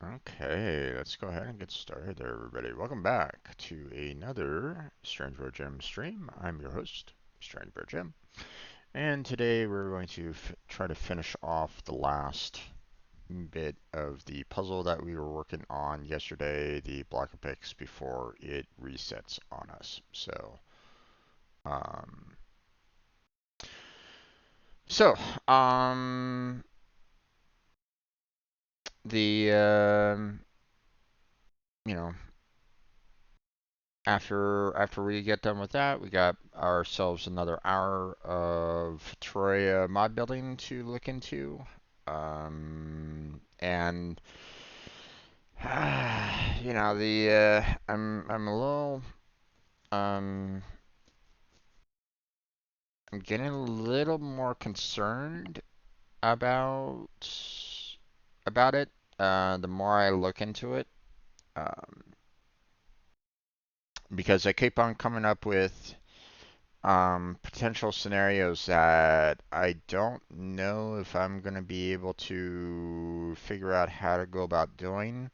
Okay, let's go ahead and get started there, everybody. Welcome back to another Strange Bear Jim stream. I'm your host, Strange Bear Jim, and today we're going to try to finish off the last bit of the puzzle that we were working on yesterday, the Block-a-Pix, before it resets on us. Um, so, um, the you know, after we get done with that, we got ourselves another hour of Terraria mod building to look into. And I'm a little um I'm getting a little more concerned about it. The more I look into it, um, because I keep on coming up with potential scenarios that I don't know if I'm going to be able to figure out how to go about doing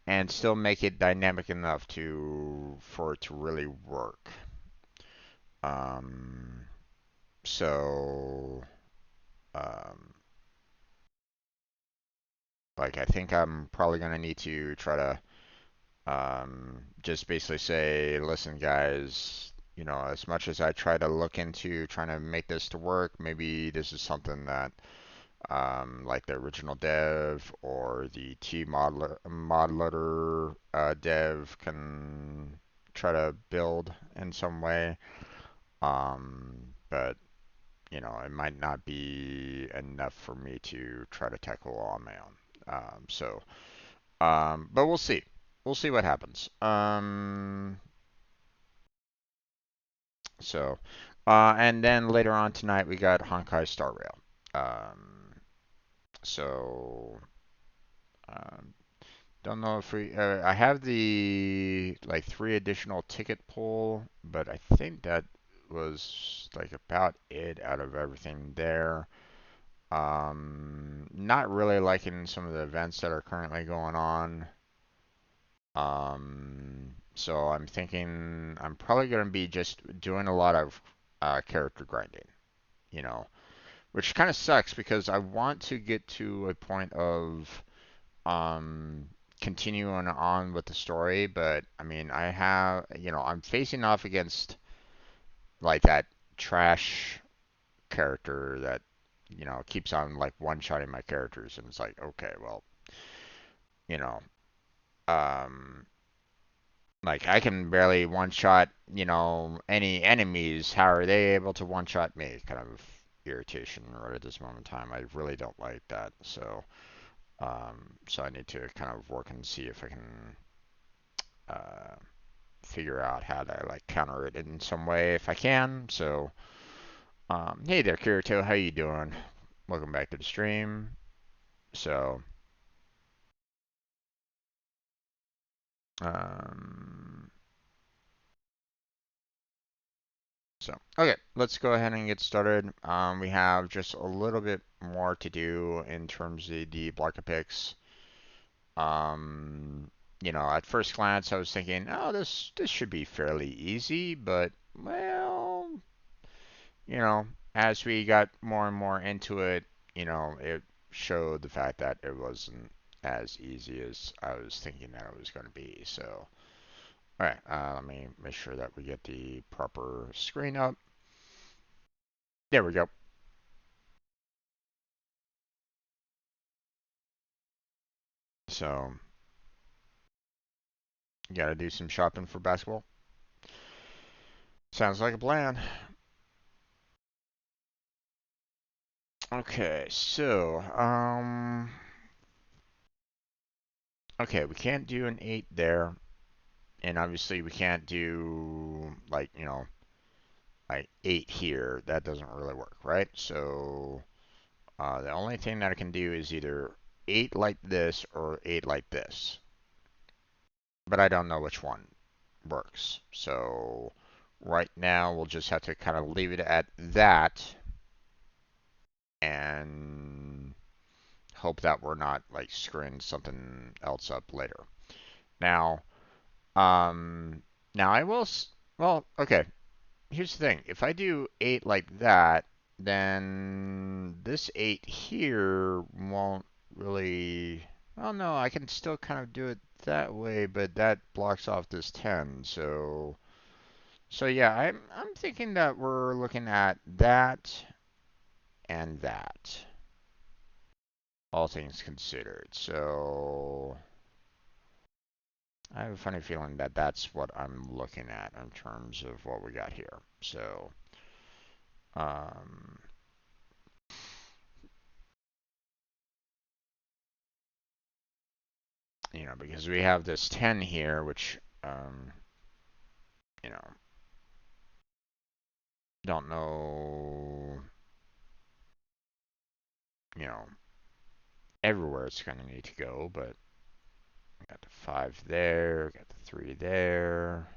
and still make it dynamic enough for it to really work. Um, so, um, like, I think I'm probably going to need to try to just basically say, listen, guys, as much as I try to look into trying to make this to work, maybe this is something that like the original dev or the mod loader dev can try to build in some way. But it might not be enough for me to try to tackle on my own. But we'll see. We'll see what happens. So, and then later on tonight we got Honkai Star Rail. Um, so, um, don't know if I have the like 3 additional ticket pool, but I think that was like about it out of everything there. Not really liking some of the events that are currently going on. So I'm thinking I'm probably going to be just doing a lot of character grinding, you know, which kind of sucks because I want to get to a point of um, continuing on with the story, but I mean, I'm facing off against like that trash character that, keeps on like one-shotting my characters, and it's like, okay, well, you know, um, like I can barely one-shot, any enemies. How are they able to one-shot me? Kind of irritation right at this moment in time. I really don't like that, so I need to kind of work and see if I can uh, figure out how to like counter it in some way if I can. So, hey there, Kirito, how you doing? Welcome back to the stream. So, um, okay, let's go ahead and get started. We have just a little bit more to do in terms of the Block-a-Pix. Um, at first glance, I was thinking, oh, this should be fairly easy, but well, as we got more and more into it, it showed the fact that it wasn't as easy as I was thinking that it was going to be. So, all right, let me make sure that we get the proper screen up. There we go. So, you got to do some shopping for basketball. Sounds like a plan. Okay, so, okay, we can't do an 8 there, and obviously we can't do, like, like 8 here. That doesn't really work, right? So, the only thing that I can do is either 8 like this or 8 like this. But I don't know which one works. So, right now we'll just have to kind of leave it at that, and hope that we're not like screwing something else up later. Now, now I will, well, okay, here's the thing. If I do 8 like that, then this 8 here won't really, well, no, I can still kind of do it that way, but that blocks off this 10, so yeah, I'm thinking that we're looking at that and that, all things considered. So I have a funny feeling that that's what I'm looking at in terms of what we got here. So, um, you know, because we have this 10 here, which, you know, don't know, you know, everywhere it's going to need to go, but we got the 5 there, we got the 3 there.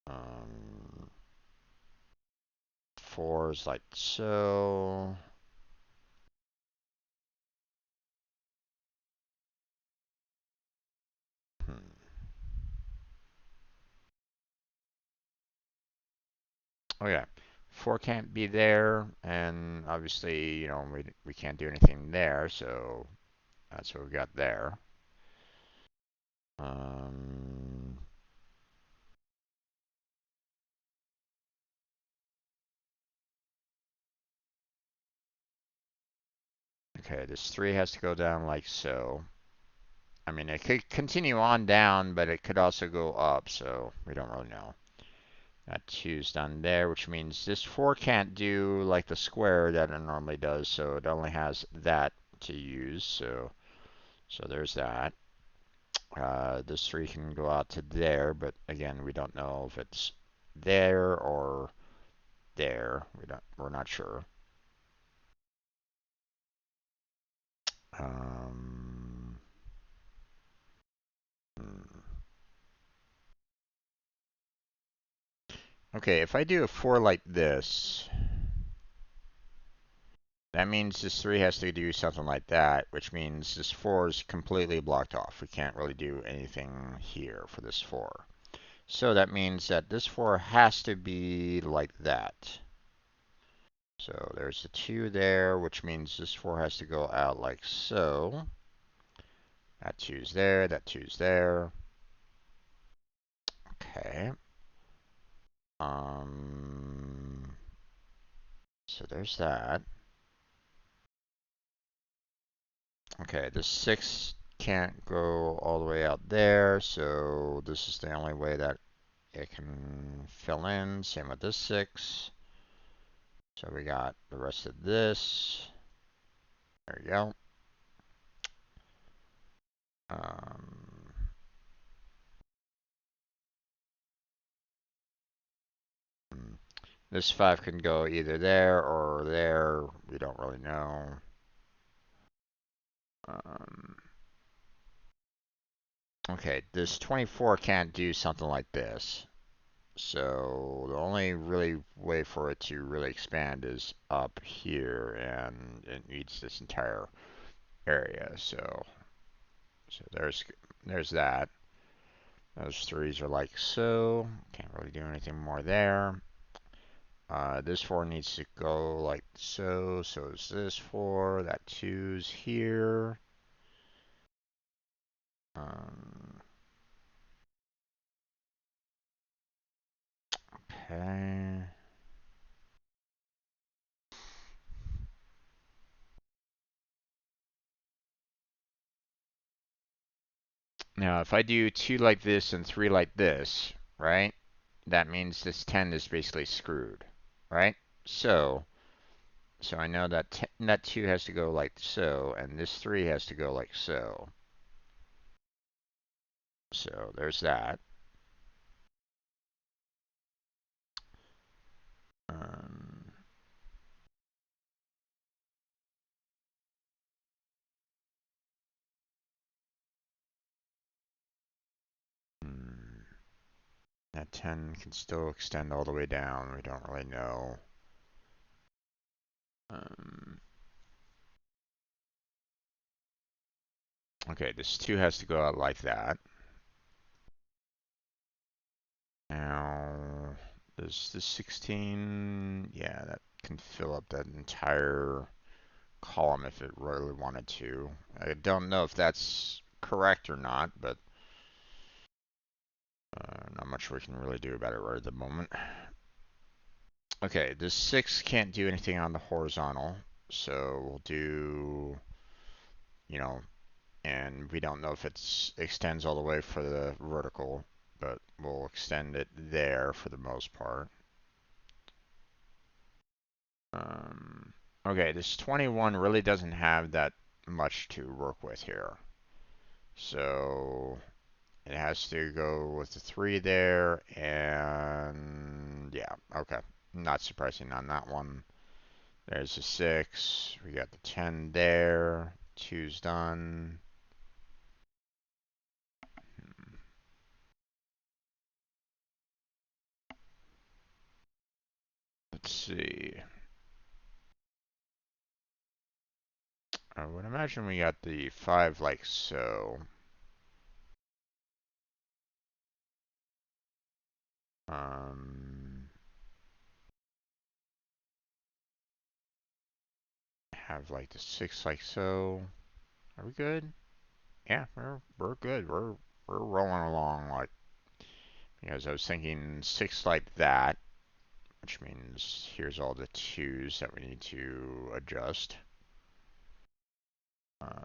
Um, 4 is like so. Hmm. Okay. 4 can't be there, and obviously, you know, we can't do anything there, so that's what we got there. Um, okay, this 3 has to go down like so. I mean, it could continue on down, but it could also go up, so we don't really know. That 2's done there, which means this 4 can't do like the square that it normally does, so it only has that to use, so there's that. This 3 can go out to there, but again, we don't know if it's there or there. We're not sure. Um, hmm. Okay, if I do a 4 like this, that means this 3 has to do something like that, which means this 4 is completely blocked off. We can't really do anything here for this 4. So that means that this 4 has to be like that. So there's a 2 there, which means this 4 has to go out like so. That 2's there, that 2's there. Okay. So there's that. Okay, the 6 can't go all the way out there, so this is the only way that it can fill in. Same with this 6. So we got the rest of this. There we go. Um, this 5 can go either there or there. We don't really know. Um, okay, this 24 can't do something like this. So the only really way for it to really expand is up here, and it needs this entire area. So there's that. Those 3's are like so. Can't really do anything more there. This 4 needs to go like so. So is this 4. That 2's here. Um, okay. Now, if I do 2 like this and 3 like this, right? That means this 10 is basically screwed, right? So I know that that 2 has to go like so, and this 3 has to go like so. So there's that. Um, hmm, that 10 can still extend all the way down. We don't really know. Um, Okay, this 2 has to go out like that. Now, does this 16, yeah, that can fill up that entire column if it really wanted to. I don't know if that's correct or not, but not much we can really do about it right at the moment. Okay, this 6 can't do anything on the horizontal, so we'll do, you know, and we don't know if it extends all the way for the vertical, but we'll extend it there for the most part. Okay, this 21 really doesn't have that much to work with here. So it has to go with the 3 there, and yeah, okay. Not surprising on that one. There's a 6. We got the 10 there. 2's done. Let's see. I would imagine we got the 5 like so. Um, have like the 6 like so. Are we good? Yeah, we're good. We're rolling along like, because I was thinking 6 like that, which means here's all the 2's that we need to adjust.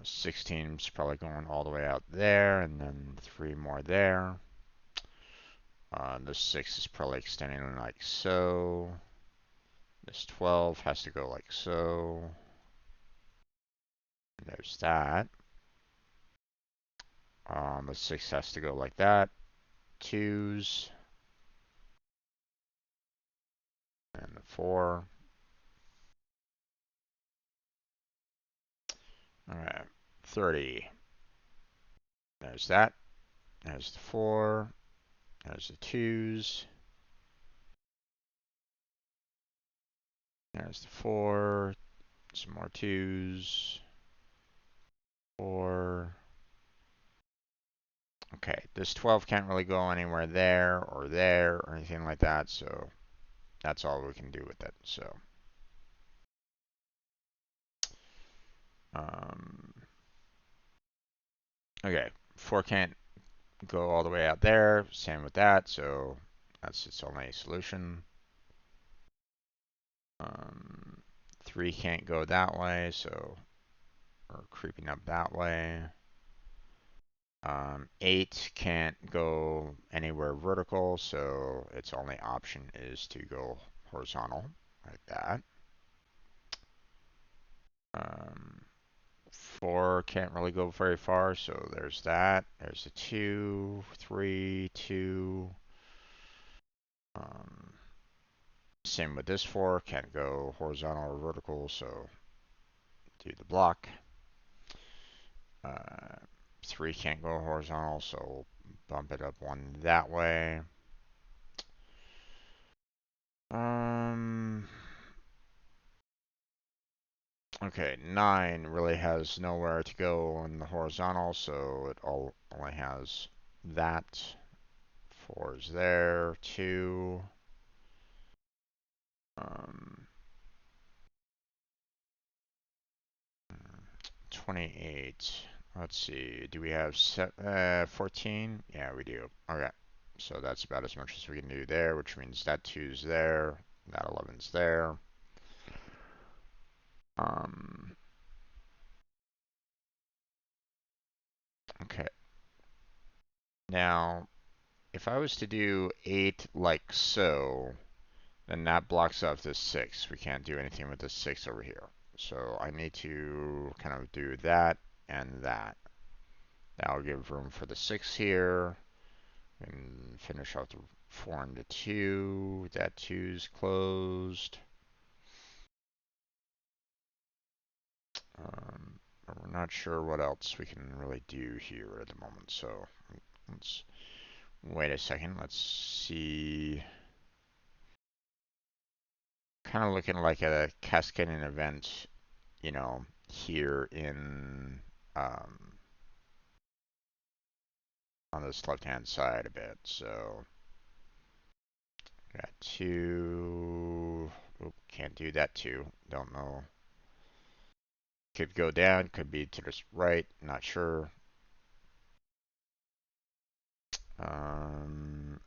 16's probably going all the way out there, and then 3 more there. The 6 is probably extending like so. This 12 has to go like so. And there's that. The 6 has to go like that. 2's. And the 4. Alright, 30. There's that. There's the 4. There's the 2's. There's the 4. Some more 2's. 4. Okay, this 12 can't really go anywhere there or anything like that, so that's all we can do with it. So, um, okay, 4 can't go all the way out there. Same with that, so that's its only solution. 3 can't go that way, so we're creeping up that way. 8 can't go anywhere vertical, so its only option is to go horizontal, like that. 4 can't really go very far, so there's that. There's a 2, 3, 2. Same with this 4, can't go horizontal or vertical, so do the block. 3 can't go horizontal, so bump it up 1 that way. Okay, 9 really has nowhere to go on the horizontal, so it only has that. 4 is there, 2. 28. Let's see. Do we have 14? Yeah, we do. Okay. So that's about as much as we can do there, which means that 2's there, that 11's there. Okay. Now, if I was to do 8 like so, then that blocks off this 6. We can't do anything with this 6 over here. So I need to kind of do that and that. That'll give room for the 6 here. And finish off the 4 and the 2. That 2's closed. But we're not sure what else we can really do here at the moment. So let's wait a second. Let's see. Kind of looking like a cascading event, here in um, on this left-hand side a bit. So got two. Oop, can't do that too. Don't know. Could go down. Could be to the right. Not sure.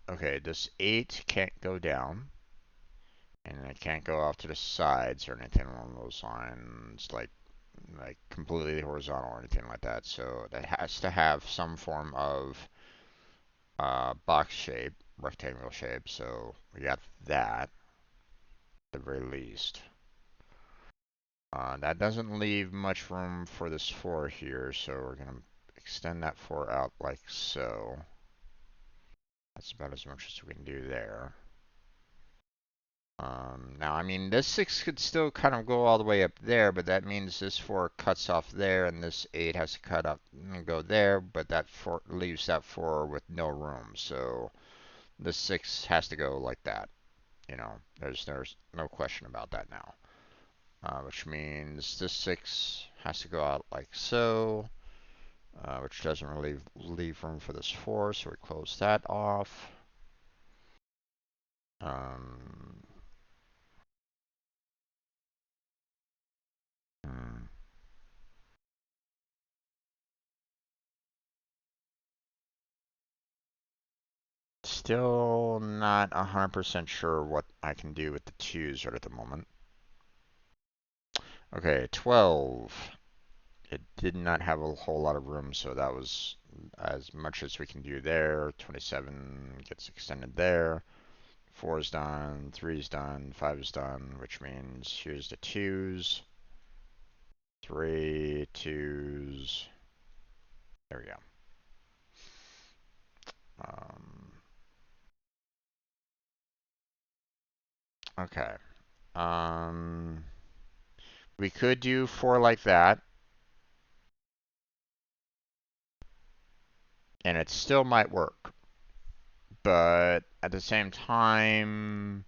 Okay, this 8 can't go down. And it can't go off to the sides or anything along those lines, like completely horizontal or anything like that. So that has to have some form of box shape, rectangle shape. So we got that at the very least. That doesn't leave much room for this 4 here, so we're gonna extend that 4 out like so. That's about as much as we can do there. Now, I mean, this 6 could still kind of go all the way up there, but that means this 4 cuts off there, and this 8 has to cut up and go there, but that 4 leaves that 4 with no room. So this 6 has to go like that. You know, there's no question about that now. Which means this 6 has to go out like so, which doesn't really leave room for this 4, so we close that off. Hmm. Still not 100% sure what I can do with the 2s right at the moment. Okay, 12. It did not have a whole lot of room, so that was as much as we can do there. 27 gets extended there. 4 is done, 3 is done, 5 is done, which means here's the 2s. 3, 2s. There we go. Okay. We could do 4 like that, and it still might work. But at the same time,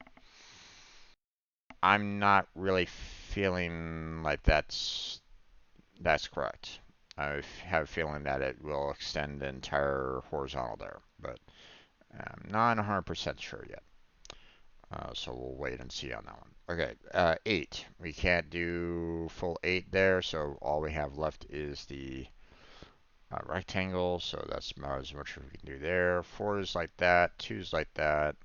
I'm not really feeling like that's correct. I have a feeling that it will extend the entire horizontal there, but I'm not 100% sure yet. So we'll wait and see on that one. Okay, 8. We can't do full 8 there, so all we have left is the rectangle, so that's about as much as we can do there. 4 is like that, 2 is like that,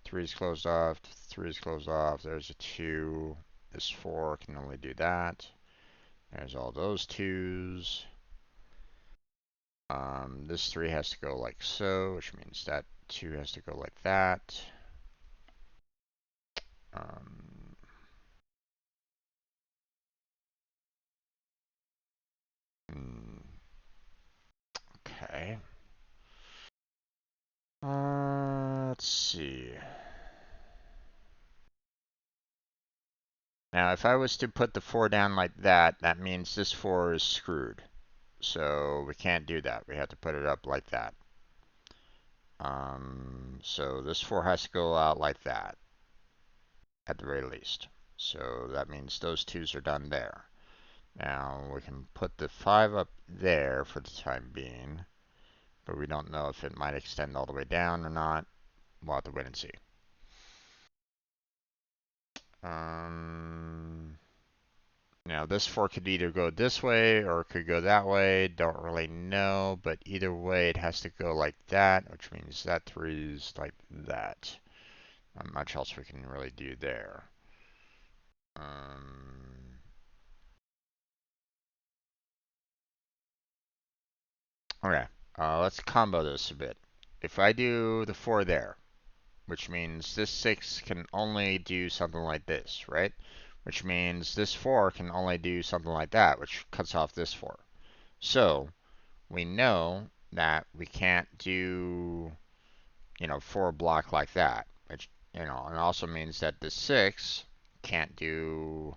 3 is closed off, 3 is closed off, there's a 2, this 4 can only do that. There's all those 2s. This 3 has to go like so, which means that 2 has to go like that. Um, okay. Let's see. Now, if I was to put the 4 down like that, that means this 4 is screwed. So we can't do that. We have to put it up like that. So this 4 has to go out like that, at the very least. So that means those 2s are done there. Now we can put the 5 up there for the time being, but we don't know if it might extend all the way down or not. We'll have to wait and see. Now this 4 could either go this way or it could go that way. Don't really know, but either way it has to go like that, which means that 3 is like that. Not much else we can really do there. Okay, let's combo this a bit. If I do the 4 there, which means this 6 can only do something like this, right? Which means this 4 can only do something like that, which cuts off this 4. So we know that we can't do, 4 block like that, which, and also means that the 6 can't do,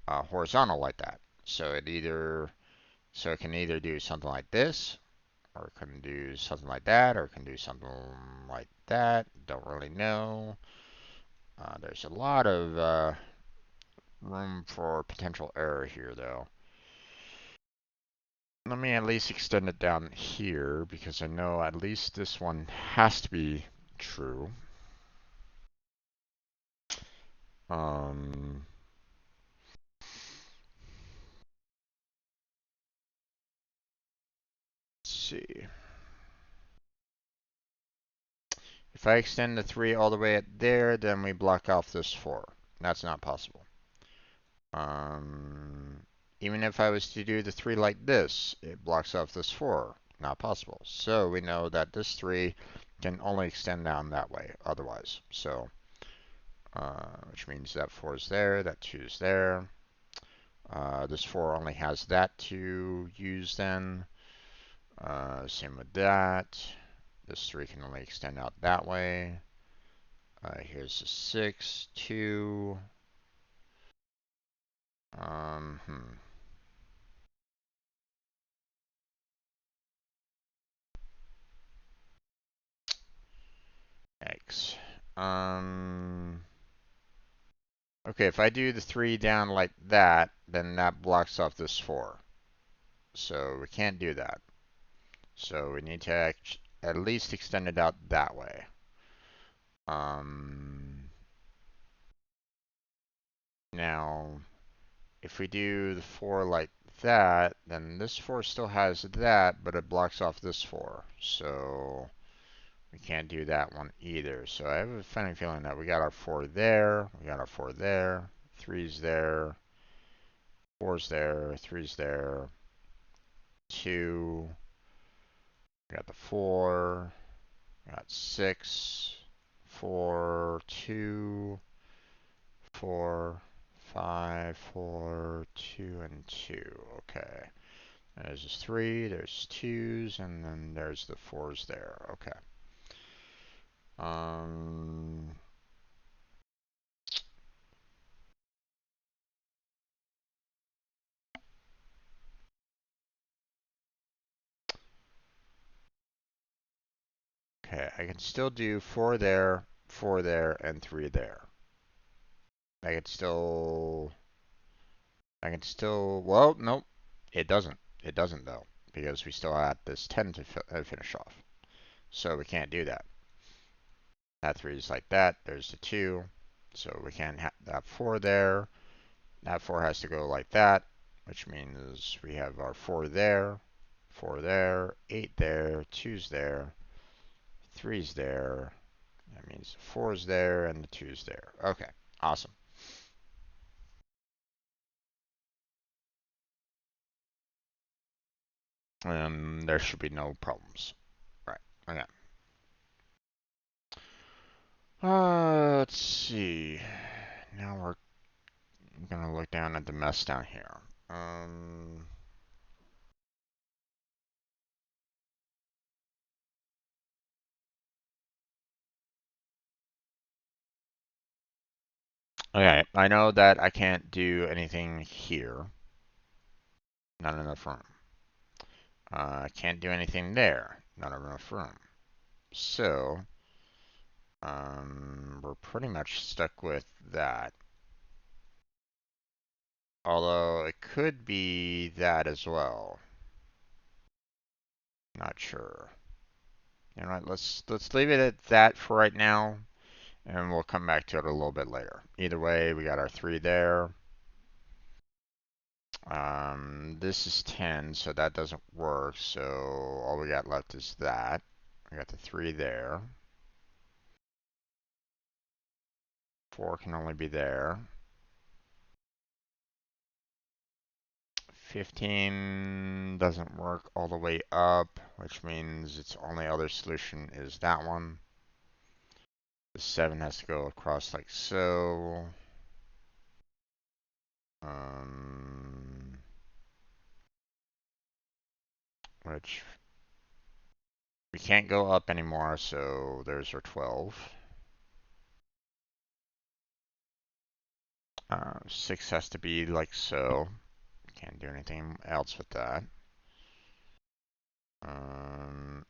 horizontal like that. So it can either do something like this, or it can do something like that, or it can do something like that. Don't really know. There's a lot of room for potential error here, though. let me at least extend it down here because I know at least this one has to be true. Um, let's see. If I extend the 3 all the way at there, then we block off this 4. That's not possible. Even if I was to do the 3 like this, it blocks off this 4. Not possible. So we know that this 3 can only extend down that way otherwise. So, which means that 4 is there, that 2 is there. This 4 only has that to use then. Same with that. This 3 can only extend out that way. Here's the 6, 2. Um, hmm. X. Okay, if I do the 3 down like that, then that blocks off this 4. So we can't do that. So we need to at least extend it out that way. Now, if we do the 4 like that, then this 4 still has that, but it blocks off this 4. So we can't do that one either. So I have a funny feeling that we got our 4 there, we got our 4 there, 3's there, 4's there, 3's there, 2, we got the 4, we got 6, 4, 2, 4, 5, 4, 2, and 2. Okay. There's 3, there's 2's, and then there's the 4's there. Okay. Okay, I can still do 4 there, 4 there, and 3 there. I can still, well, nope, it doesn't. It doesn't though, because we still have this 10 to finish off. So we can't do that. That 3 is like that, there's the 2, so we can't have that 4 there. That 4 has to go like that, which means we have our 4 there, 8 there, 2's there, 3's there. That means the 4's there and the 2's there. Okay, awesome. And there should be no problems. Right, okay. Let's see. Now we're gonna look down at the mess down here. Okay, I know that I can't do anything here. Not enough room. I can't do anything there. Not enough room. So, we're pretty much stuck with that. Although it could be that as well. Not sure. You know what? Let's leave it at that for right now, and we'll come back to it a little bit later. Either way, we got our 3 there. This is 10, so that doesn't work. So all we got left is that. We got the 3 there. 4 can only be there. 15 doesn't work all the way up, which means its only other solution is that one. The 7 has to go across like so. Which we can't go up anymore, so there's our 12. 6 has to be like so. Can't do anything else with that.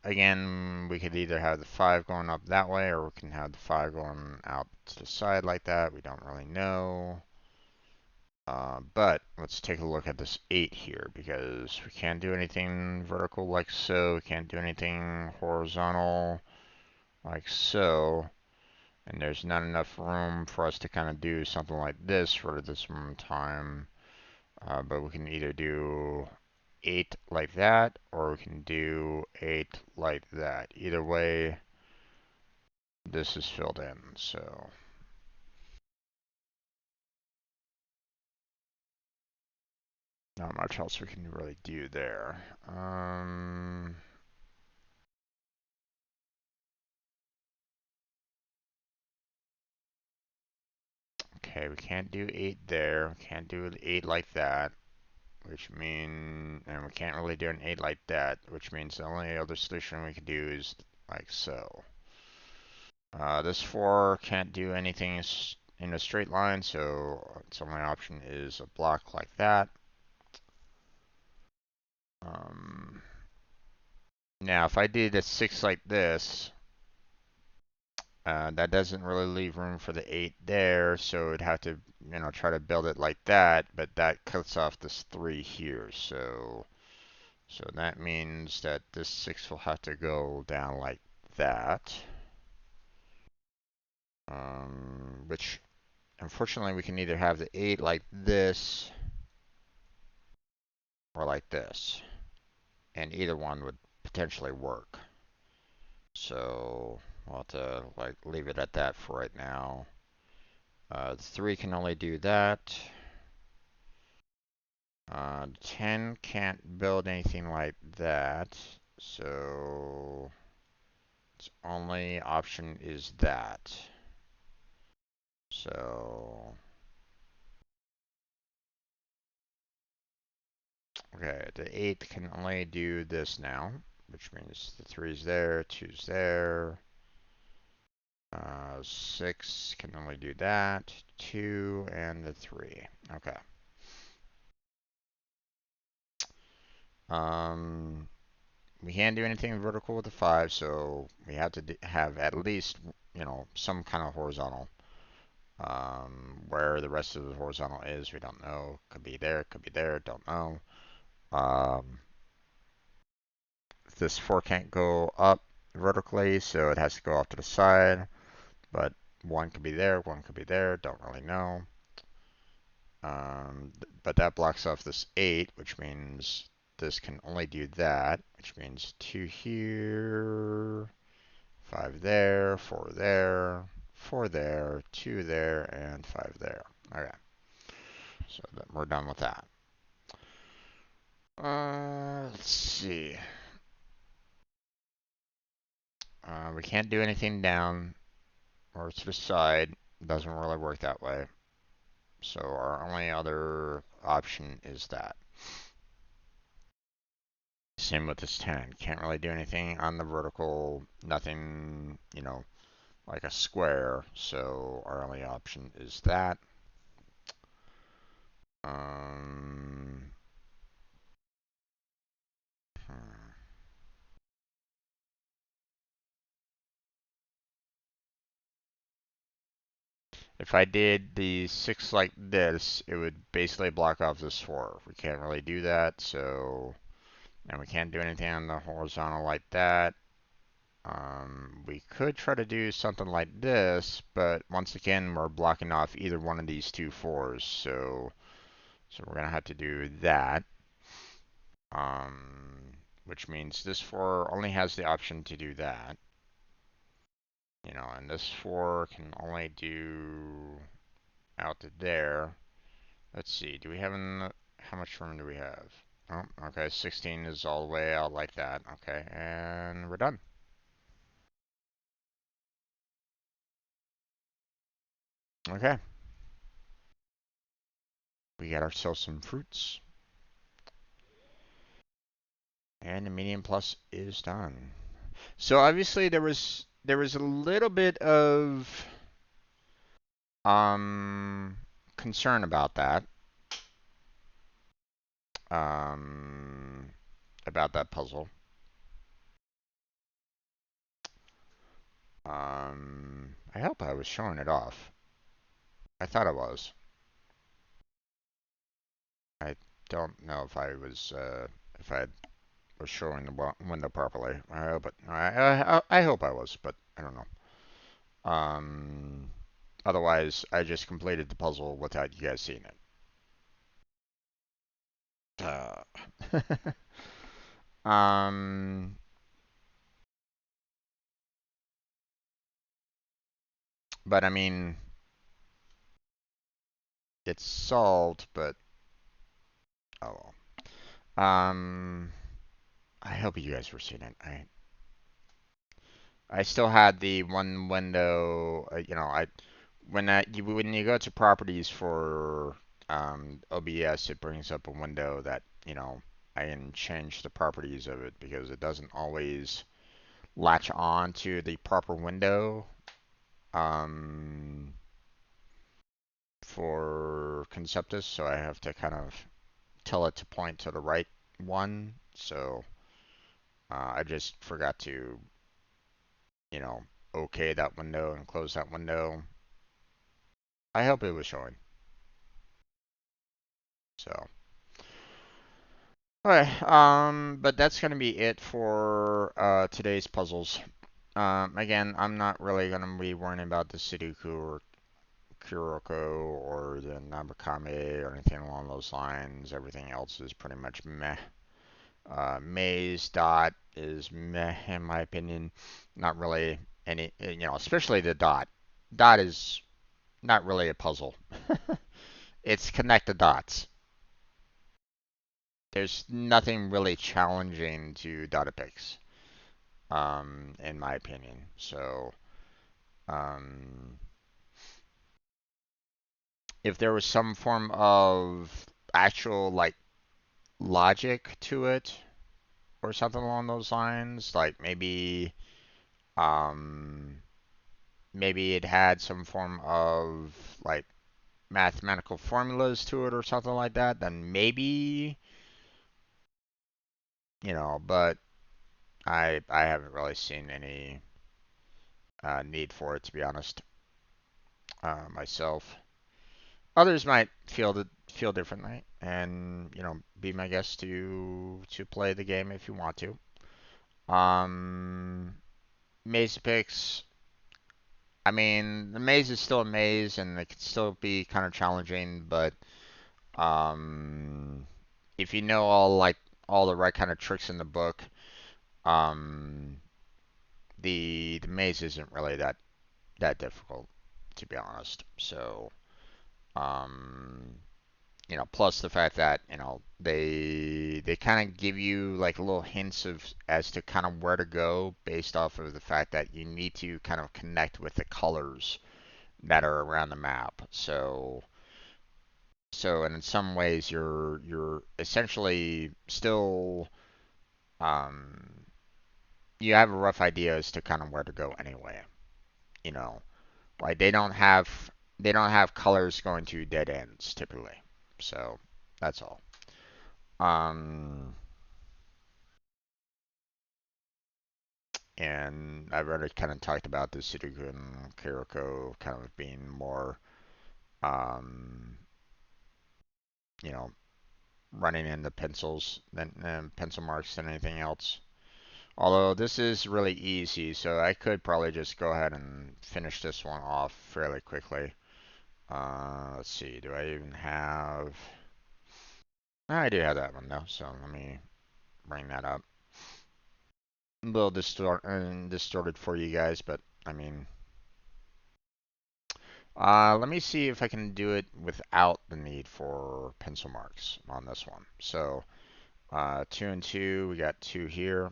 Again, we could either have the 5 going up that way, or we can have the 5 going out to the side like that. We don't really know. But let's take a look at this 8 here, because we can't do anything vertical like so. We can't do anything horizontal like so. And there's not enough room for us to kind of do something like this for this moment in time. But we can either do 8 like that, or we can do 8 like that. Either way, this is filled in, so. Not much else we can really do there. Okay, we can't do 8 there. We can't do 8 like that, which means, and we can't really do an 8 like that, which means the only other solution we can do is like so. This 4 can't do anything in a straight line, so its only option is a block like that. Now, if I did a 6 like this, that doesn't really leave room for the 8 there, so it'd have to, try to build it like that, but that cuts off this 3 here, so that means that this 6 will have to go down like that. Which, unfortunately, we can either have the 8 like this, or like this, and either one would potentially work. So, we'll have to, leave it at that for right now. The 3 can only do that. 10 can't build anything like that, so its only option is that. So, okay, the 8 can only do this now, which means the 3 is there, 2's there. 6 can only do that, 2, and the 3. Okay. We can't do anything vertical with the 5, so we have to have at least, some kind of horizontal. Where the rest of the horizontal is, we don't know. Could be there, don't know. This 4 can't go up vertically, so it has to go off to the side. But 1 could be there, 1 could be there, don't really know. But that blocks off this 8, which means this can only do that, which means 2 here, 5 there, 4 there, 4 there, 2 there, and 5 there. Okay. So we're done with that. Let's see. We can't do anything down or to the side. Doesn't really work that way. So our only other option is that. Same with this 10. Can't really do anything on the vertical. Nothing, like a square. So our only option is that. Um, hmm. If I did the 6 like this, it would basically block off this 4. We can't really do that, so... And we can't do anything on the horizontal like that. We could try to do something like this, but once again, we're blocking off either one of these two 4s, so we're going to have to do that. Which means this 4 only has the option to do that. And this 4 can only do out to there. Let's see, do we have how much room do we have? Oh, okay, 16 is all the way out like that. Okay, and we're done. Okay. We got ourselves some fruits. And the medium plus is done. So obviously there was a little bit of concern about that. About that puzzle. I hope I was showing it off. I thought I was. don't know if I was showing the window properly. But I hope I was, but I don't know. Otherwise, I just completed the puzzle without you guys seeing it. Um, but I mean, it's solved, but oh well. I hope you guys were seeing it. I still had the one window. When you go to properties for OBS, it brings up a window that I can change the properties of it because it doesn't always latch on to the proper window um, for Conceptis, so I have to kind of tell it to point to the right one. So I just forgot to, you know, okay that window and close that window. I hope it was showing. So, alright, but that's gonna be it for today's puzzles. Again, I'm not really gonna be worrying about the Sudoku or Kuroko or the Nabakame or anything along those lines. Everything else is pretty much meh. Maze dot is meh in my opinion. Not really any, especially the dot. Dot is not really a puzzle. It's connect the dots. There's nothing really challenging to Dot-a-Pix, in my opinion. So, um, if there was some form of actual like logic to it or something along those lines, like um, maybe it had some form of like mathematical formulas to it or something like that, then maybe, but I haven't really seen any need for it to be honest, myself. Others might feel differently, and be my guest to play the game if you want to. Um, Maze-a-Pix. I mean, the maze is still a maze, and it can still be kind of challenging, but um, if you know all the right kind of tricks in the book, um, the maze isn't really that difficult, to be honest. So, um, plus the fact that they kind of give you like little hints of as to kind of where to go based off of the fact that you need to kind of connect with the colors that are around the map. So and in some ways you're essentially still um you have a rough idea as to kind of where to go anyway. You know, like they don't have colors going to dead ends typically. So that's all. Um, and I've already kind of talked about the Sudoku and Kuroko kind of being more, um, you know, running into pencils than pencil marks than anything else. Although this is really easy, so I could probably just go ahead and finish this one off fairly quickly. Let's see, do I even have? I do have that one though, so let me bring that up. A little distorted for you guys, but I mean, let me see if I can do it without the need for pencil marks on this one. So, 2 and 2, we got 2 here.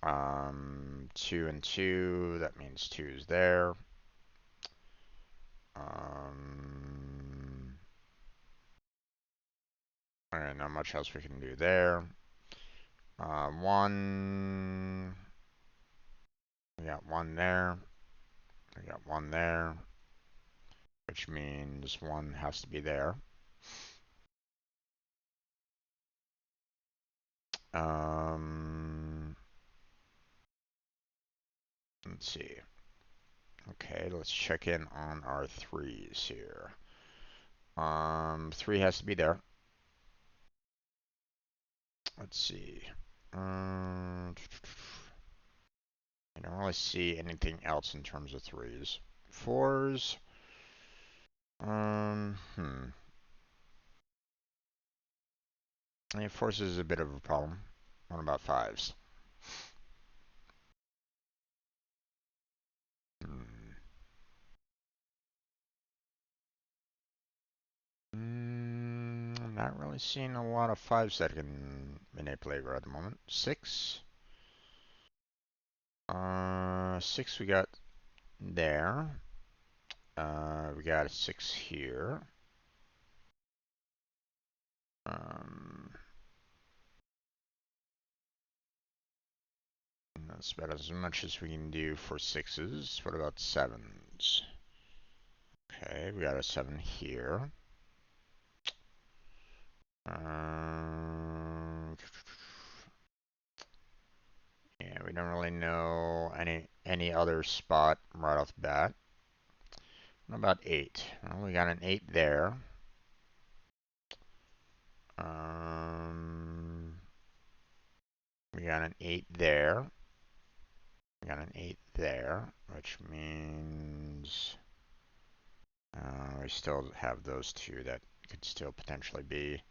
2 and 2, that means 2 is there. Alright, not much else we can do there. 1, we got 1 there. We got 1 there, which means 1 has to be there. Let's see. Okay, let's check in on our 3s here. 3 has to be there. let's see. I don't really see anything else in terms of threes. Fours. Yeah, fours is a bit of a problem. What about fives? Hmm. I'm not really seeing a lot of fives that can manipulate right at the moment. Six. Six we got there. We got a six here. That's about as much as we can do for sixes. What about sevens? Okay, we got a seven here. Yeah, we don't really know any other spot right off the bat. What about eight? Well, we got an eight there. We got an eight there. We got an eight there, which means we still have those two that could still potentially be.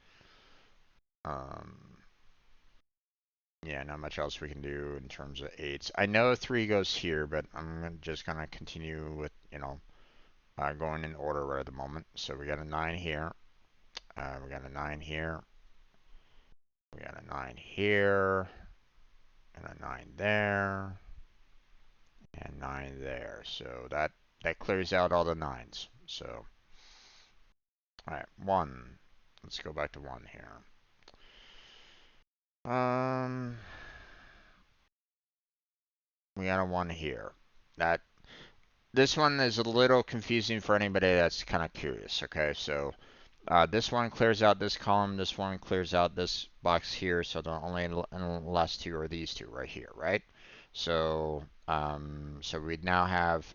Yeah, not much else we can do in terms of eights. I know three goes here, but I'm just gonna continue with, going in order right at the moment. So we got a nine here. We got a nine here. We got a nine here. And a nine there. And nine there. So that clears out all the nines. So, alright, one. Let's go back to one here. We got a one here. This one is a little confusing for anybody that's kind of curious. Okay, so this one clears out this column. This one clears out this box here. So the only last two are these two right here, right? So so we now have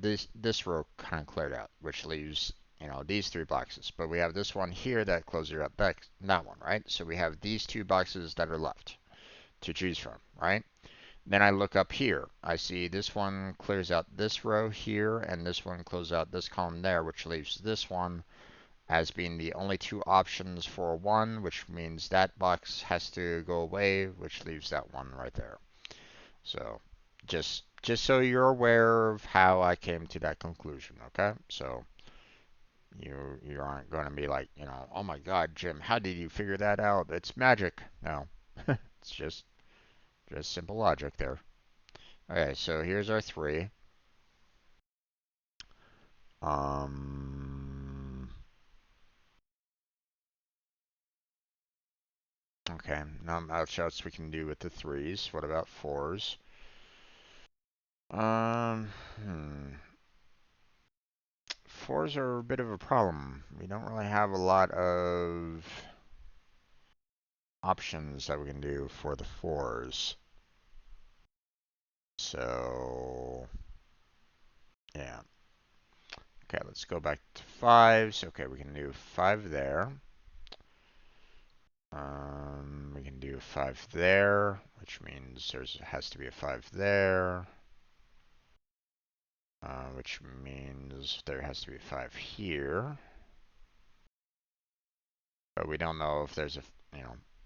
this row kind of cleared out, which leaves these three boxes. But we have this one here that closes out that one, right? So we have these two boxes that are left to choose from, right? Then I look up here. I see this one clears out this row here, and this one closes out this column there, which leaves this one as being the only two options for one, which means that box has to go away, which leaves that one right there. So just so you're aware of how I came to that conclusion, okay? So you aren't going to be like, oh my God, Jim, how did you figure that out? It's magic. No, it's just simple logic there. Okay, so here's our three. Okay, now outshots we can do with the threes. What about fours? Um, hmm. Fours are a bit of a problem. We don't really have a lot of options that we can do for the fours. So, yeah. Okay, let's go back to fives. Okay, we can do five there. We can do five there, which means there has to be a five there. Which means there has to be a five here. But we don't know if there's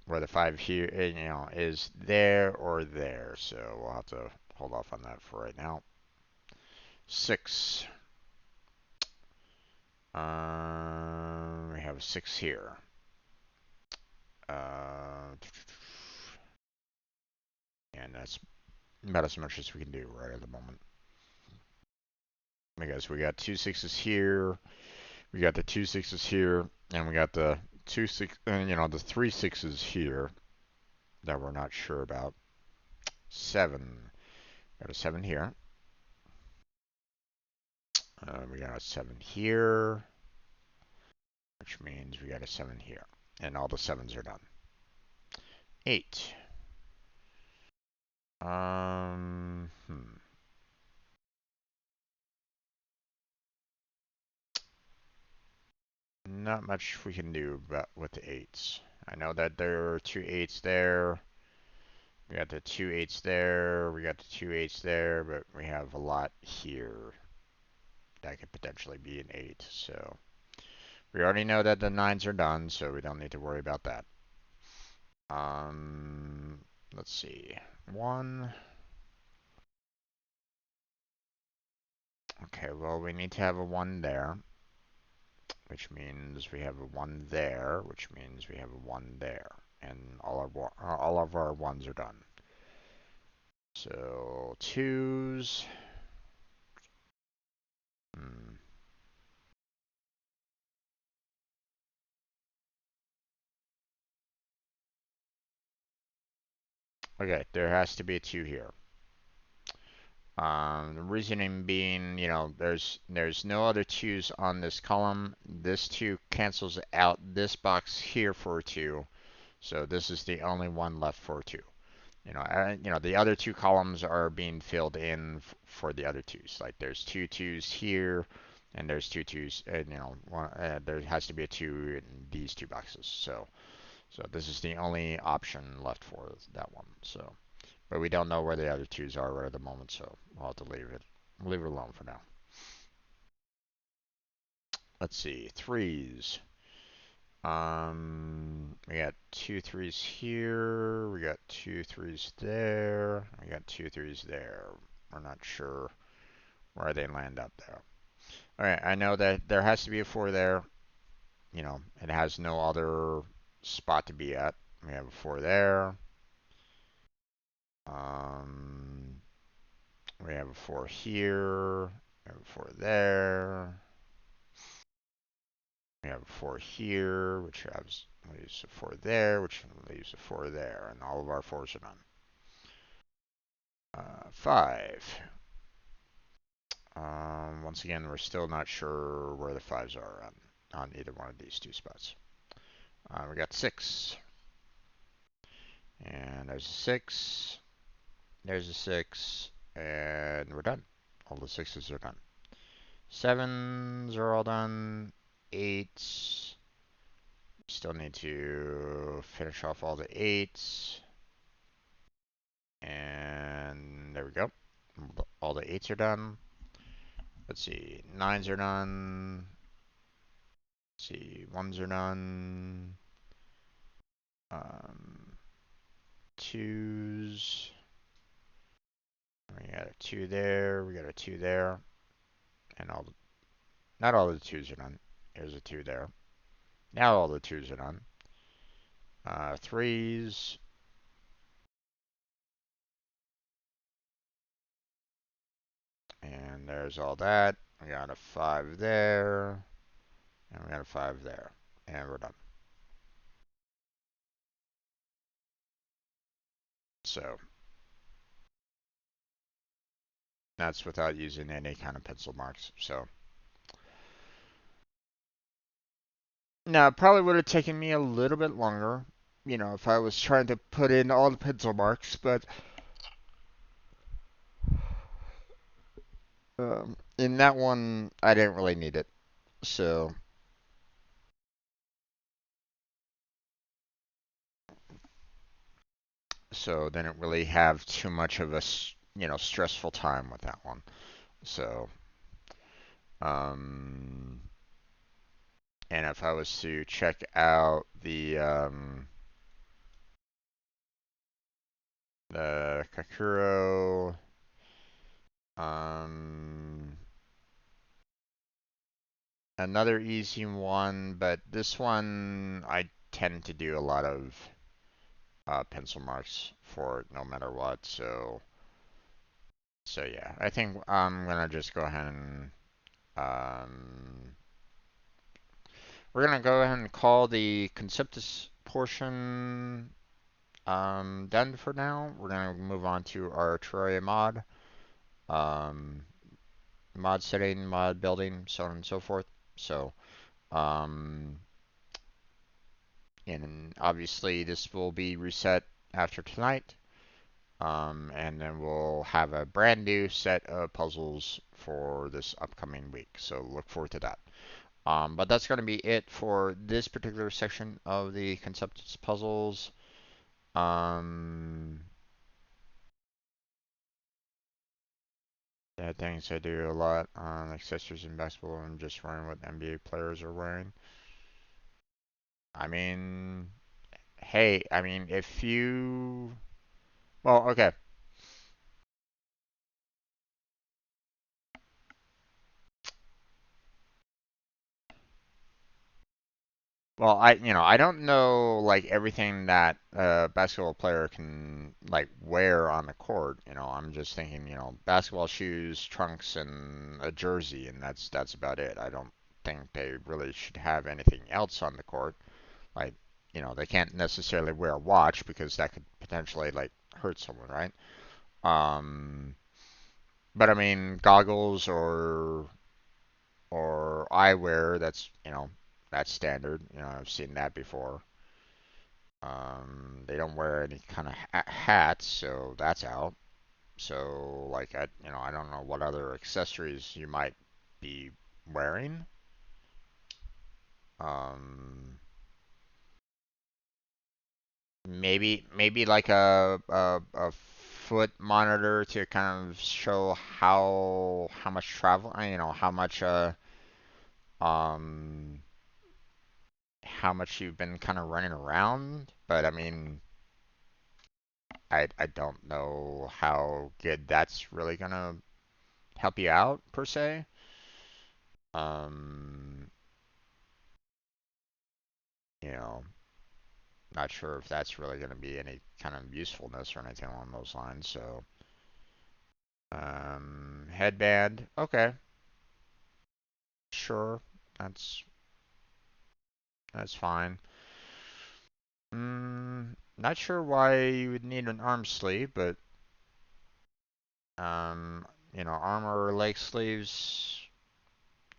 where the five here, is there or there. So we'll have to hold off on that for right now. Six. We have a six here. And that's about as much as we can do right at the moment. Because we got two sixes here, we got the two sixes here, and we got the the three sixes here that we're not sure about. Seven. Got a seven here. We got a seven here, which means we got a seven here, and all the sevens are done. Eight. Not much we can do with the eights. I know that there are 2 8s there. We got the 2 8s there. We got the 2 8s there, but we have a lot here that could potentially be an 8. So we already know that the 9s are done, so we don't need to worry about that. Let's see. 1. Okay, well, we need to have a 1 there, which means we have a 1 there, which means we have a 1 there, and all of our 1s are done. So 2s. Okay, there has to be a 2 here. The reasoning being, there's no other 2s on this column. This 2 cancels out this box here for a 2, so this is the only one left for a 2. The other 2 columns are being filled in for the other 2s. Like there's 2 2s here, and there's 2 2s, and there has to be a 2 in these 2 boxes. So this is the only option left for that one. So. But we don't know where the other 2s are right at the moment, so we'll have to leave it alone for now. Let's see, 3s. We got 2 3s here. We got 2 3s there. We got 2 3s there. We're not sure where they land up there. All right, I know that there has to be a 4 there. It has no other spot to be at. We have a 4 there. We have a 4 here. We have a 4 there. We have a 4 here, which leaves a 4 there, which leaves a 4 there, and all of our 4s are done. 5. Once again, we're still not sure where the 5s are on either one of these 2 spots. We got 6. And there's a 6. There's a 6. And we're done. All the 6s are done. 7s are all done. 8s. Still need to finish off all the 8s. And there we go. All the 8s are done. Let's see. 9s are done. Let's see. 1s are done. 2s. We got a 2 there. We got a 2 there. And not all the 2s are done. There's a 2 there. Now all the 2s are done. 3s. And there's all that. We got a 5 there. And we got a 5 there. And we're done. So that's without using any kind of pencil marks. So now it probably would have taken me a little bit longer, if I was trying to put in all the pencil marks, but in that one I didn't really need it. So didn't really have too much of a stressful time with that one. So and if I was to check out the Kakuro, another easy one, but this one I tend to do a lot of pencil marks for it no matter what. So yeah, I think I'm gonna just go ahead and we're gonna go ahead and call the Conceptis portion done for now. We're gonna move on to our Terraria mod, mod setting, mod building, so on and so forth. So and obviously this will be reset after tonight. And then we'll have a brand new set of puzzles for this upcoming week. So look forward to that. But that's going to be it for this particular section of the Conceptis puzzles. Um, yeah, things I do a lot on accessories in basketball. I'm just wearing what NBA players are wearing. I mean, hey, I mean, if you, well, okay. Well, I don't know like everything that a basketball player can like wear on the court. I'm just thinking, basketball shoes, trunks, and a jersey, and that's about it. I don't think they really should have anything else on the court. Like, they can't necessarily wear a watch because that could potentially like hurt someone, right? Um, but I mean, goggles or eyewear, that's standard. I've seen that before. They don't wear any kind of hats, so that's out. So like I don't know what other accessories you might be wearing. Um, maybe like a foot monitor to kind of show how much travel, um how much you've been kind of running around. But I mean, I don't know how good that's really gonna help you out per se. Um, you know, Not sure if that's really going to be any kind of usefulness or anything along those lines. So, headband, okay, sure, that's that's fine. Not sure why you would need an arm sleeve, but arm or leg sleeves,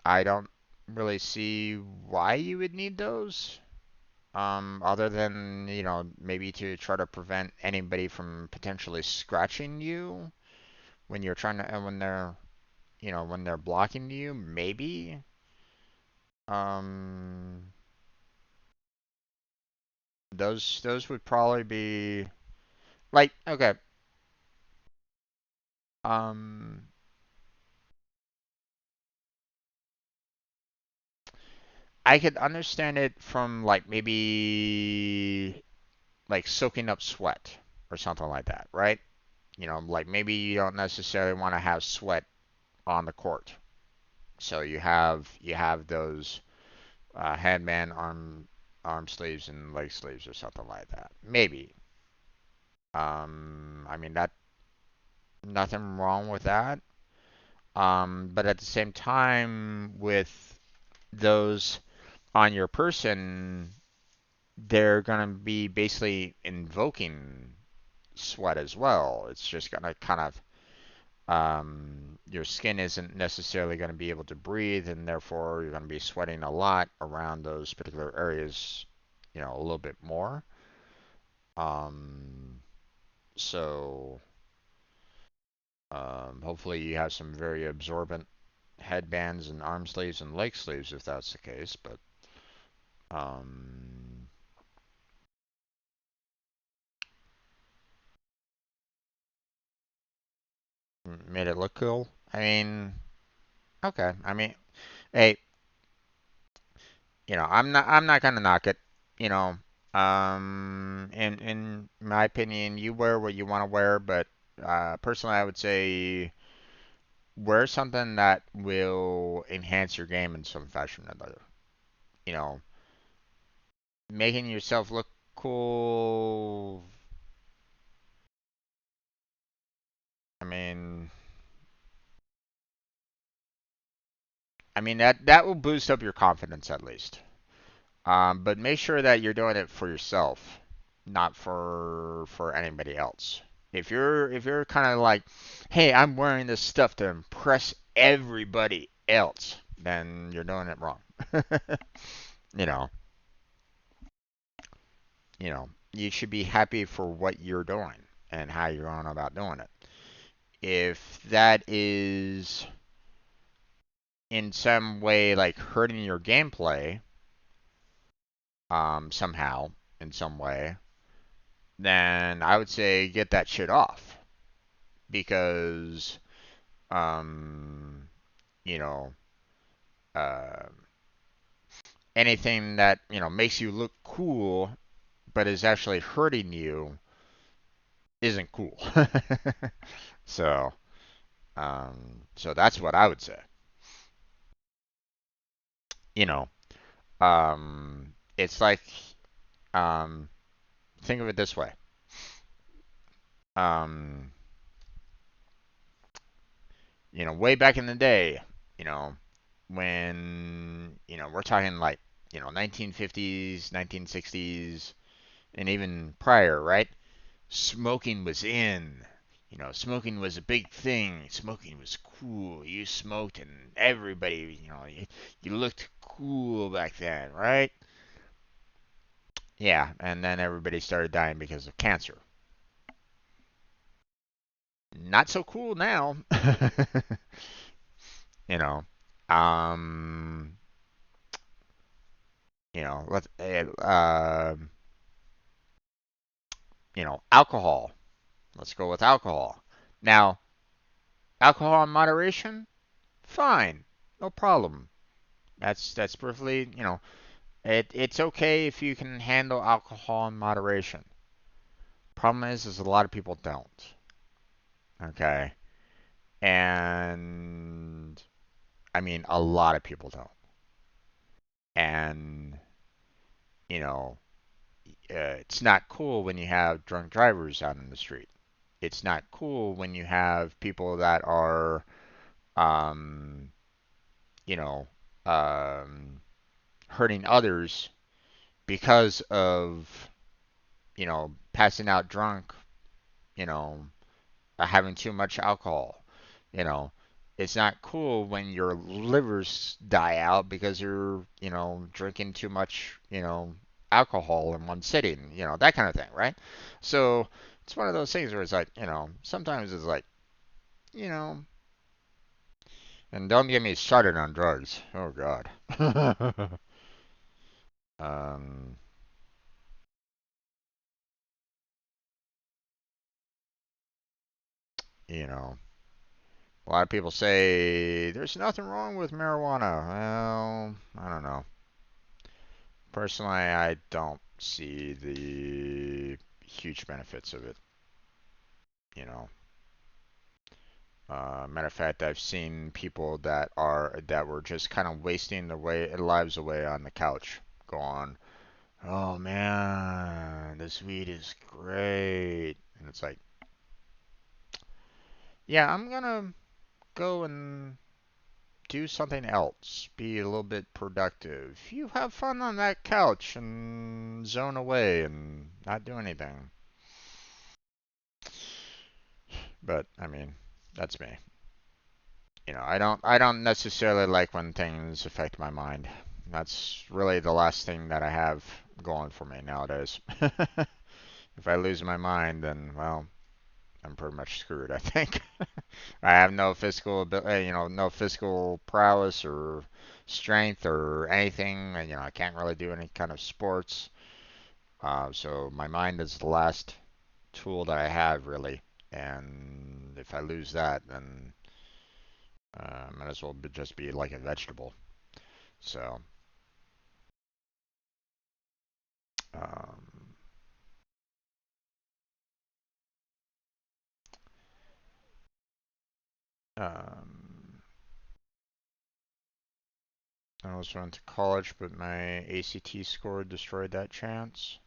I don't really see why you would need those. Other than, maybe to try to prevent anybody from potentially scratching you when you're trying to, when they're blocking you, maybe. Um, those would probably be like, okay. Um, I could understand it from like maybe like soaking up sweat or something like that, right? Like maybe you don't necessarily want to have sweat on the court. So you have those headband, arm sleeves, and leg sleeves or something like that. Maybe. I mean that nothing wrong with that. But at the same time, with those on your person, they're gonna be basically invoking sweat as well. It's just gonna kind of your skin isn't necessarily going to be able to breathe, and therefore you're going to be sweating a lot around those particular areas, a little bit more. Um, so hopefully you have some very absorbent headbands and arm sleeves and leg sleeves if that's the case. But um, made it look cool. I mean, okay. I mean, hey, I'm not gonna knock it. You know, in my opinion, you wear what you want to wear, but personally, I would say wear something that will enhance your game in some fashion or another. You know, making yourself look cool. I mean, that will boost up your confidence at least. But make sure that you're doing it for yourself, not for anybody else. If you're kind of like, hey, I'm wearing this stuff to impress everybody else, then you're doing it wrong. you know, you should be happy for what you're doing and how you're going about doing it. If that is, in some way like hurting your gameplay, somehow, in some way, then I would say get that shit off. Because, um, you know, uh, anything that, makes you look cool but is actually hurting you isn't cool. So, so that's what I would say. You know, it's like, um, think of it this way. Um, way back in the day, you know, when, we're talking like, 1950s, 1960s, and even prior, right? Smoking was in. Smoking was a big thing. Smoking was cool. You smoked and everybody, you looked cool back then, right? Yeah, and then everybody started dying because of cancer. Not so cool now. you know, um, let's, alcohol. Let's go with alcohol. Now, alcohol in moderation, fine, no problem. That's perfectly, it's okay if you can handle alcohol in moderation. Problem is a lot of people don't. Okay, and I mean a lot of people don't. And you know, it's not cool when you have drunk drivers out in the street. It's not cool when you have people that are, um, you know, um, hurting others because of, passing out drunk, you know, having too much alcohol. You know, it's not cool when your livers die out because you're, drinking too much, alcohol in one sitting, that kind of thing, right? So it's one of those things where it's like, sometimes it's like, you know, and don't get me started on drugs. Oh God. um, you know, a lot of people say there's nothing wrong with marijuana. Well, I don't know. Personally, I don't see the huge benefits of it. You know, matter of fact, I've seen people that were just kind of wasting their lives away on the couch, go on, oh man, this weed is great, and it's like, yeah, I'm gonna go and do something else, be a little bit productive. You have fun on that couch and zone away and not do anything. But I mean, that's me. I don't necessarily like when things affect my mind. That's really the last thing that I have going for me nowadays. If I lose my mind, then well, I'm pretty much screwed, I think. I have no physical ability, no physical prowess or strength or anything. And, I can't really do any kind of sports. So my mind is the last tool that I have, really. And if I lose that, then might as well just be like a vegetable. So, um, um, I almost went to college, but my ACT score destroyed that chance.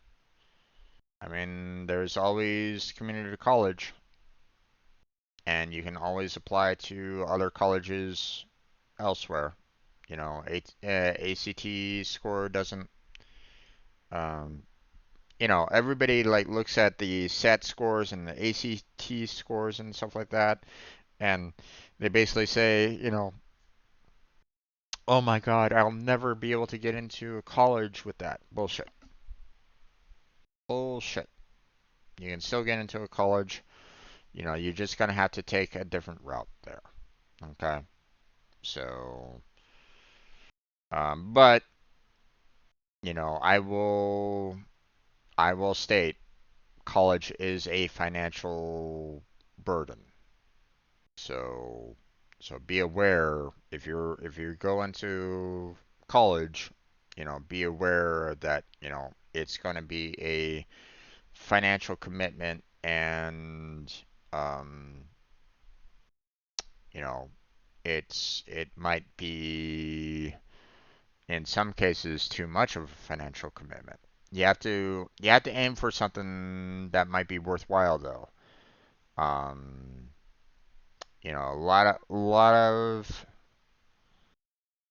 I mean, there's always community college, and you can always apply to other colleges elsewhere. ACT score doesn't, um, everybody like looks at the SAT scores and the ACT scores and stuff like that, and they basically say, oh my God, I'll never be able to get into a college with that. Bullshit. Bullshit. You can still get into a college. You're just gonna have to take a different route there. Okay. So, But I will state college is a financial burden. So be aware if you go into college, be aware that, it's going to be a financial commitment and um, you know, it might be in some cases too much of a financial commitment. You have to aim for something that might be worthwhile though. Um,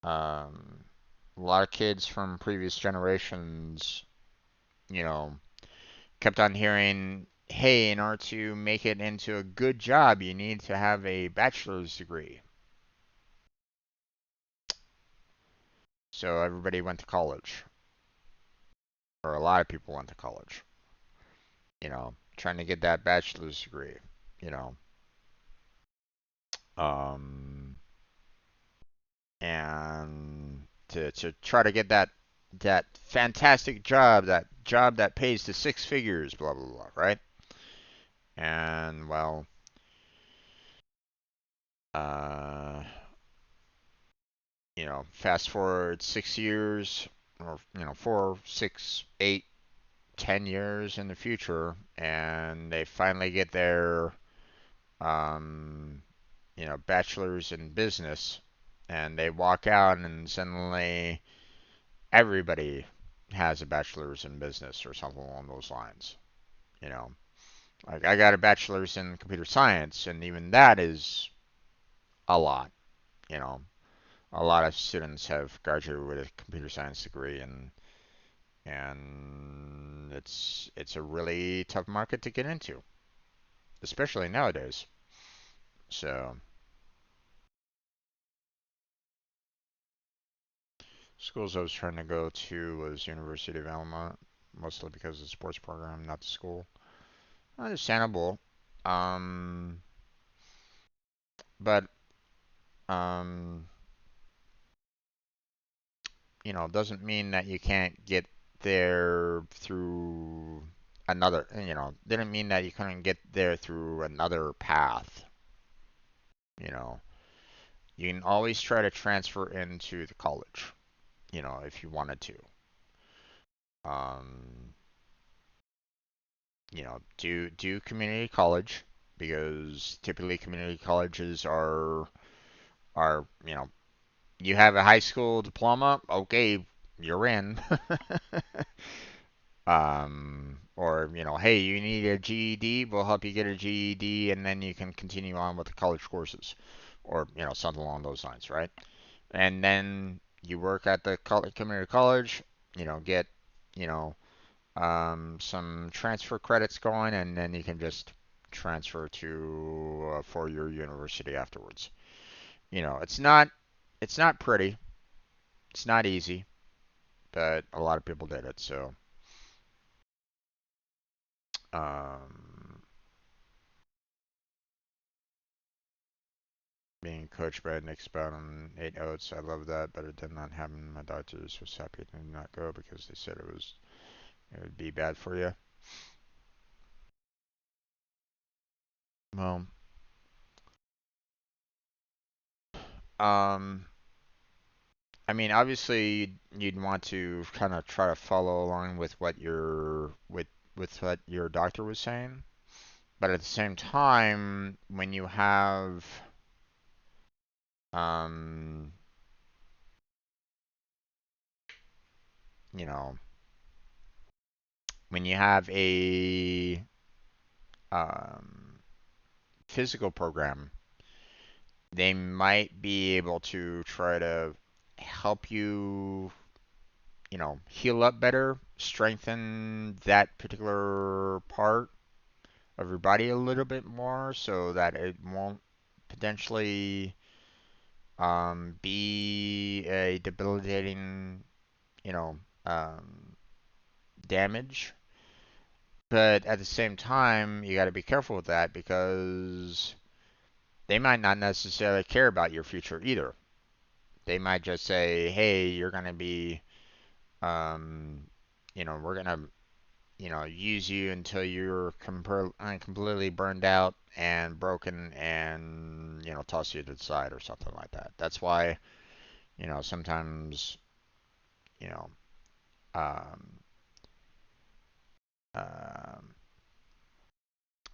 um, a lot of kids from previous generations, you know, kept on hearing, "Hey, in order to make it into a good job, you need to have a bachelor's degree." So everybody went to college, or a lot of people went to college, trying to get that bachelor's degree, you know. Um, and to try to get that fantastic job, that job that pays to six figures, blah blah blah, right? And well, uh, fast forward 6 years, or 4, 6, 8, 10 years in the future, and they finally get their bachelor's in business, and they walk out, and suddenly everybody has a bachelor's in business or something along those lines. You know, like I got a bachelor's in computer science, and even that is a lot. You know, a lot of students have graduated with a computer science degree, and it's a really tough market to get into, especially nowadays. So schools I was trying to go to was University of Alma, mostly because of the sports program, not the school. Understandable. Um, but um, doesn't mean that you can't get there through didn't mean that you couldn't get there through another path. You know, you can always try to transfer into the college, if you wanted to. Um, do community college because typically community colleges are you have a high school diploma, okay, you're in. Or hey, you need a GED, we'll help you get a GED, and then you can continue on with the college courses, or something along those lines, right? And then you work at the community college, get you know some transfer credits going, and then you can just transfer to a four-year university afterwards. It's not pretty, it's not easy, but a lot of people did it. So, um, being coached by Nick Spout on 8 Oats, I love that, but it did not happen. My doctors was happy to not go because they said it would be bad for you. Well, um, I mean, obviously you'd want to kind of try to follow along with what your doctor was saying, but at the same time, um, you know, when you have a um, physical program, they might be able to try to help you, heal up better, strengthen that particular part of your body a little bit more so that it won't potentially be a debilitating, you know, um, damage. But at the same time, you got to be careful with that because they might not necessarily care about your future either. They might just say, hey, you're going to be, we're going to, use you until you're completely burned out and broken and, toss you to the side or something like that. That's why, sometimes, you know, um, um,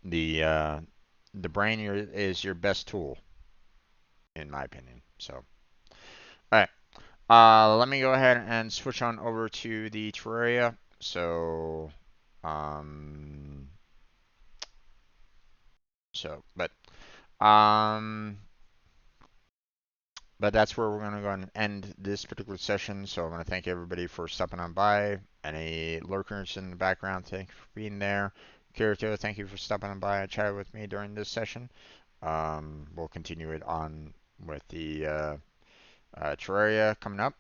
the brain is your best tool, in my opinion. So, all right. Let me go ahead and switch on over to the Terraria. So, um, but um, but that's where we're going to go and end this particular session. So I want to thank everybody for stopping on by. Any lurkers in the background, thank you for being there. Kirito, thank you for stopping on by and chatting with me during this session. We'll continue it on with the Terraria coming up.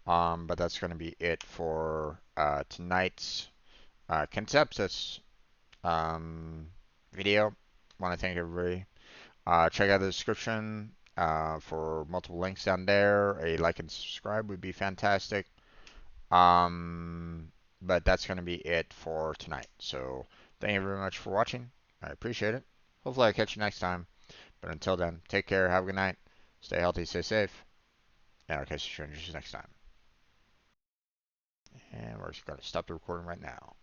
But that's going to be it for tonight's Conceptis video. Want to thank everybody. Check out the description for multiple links down there. A like and subscribe would be fantastic. But that's going to be it for tonight. So thank you very much for watching. I appreciate it. Hopefully I catch you next time. But until then, take care. Have a good night. Stay healthy. Stay safe. And I'll catch you strangers next time. And we're just going to stop the recording right now.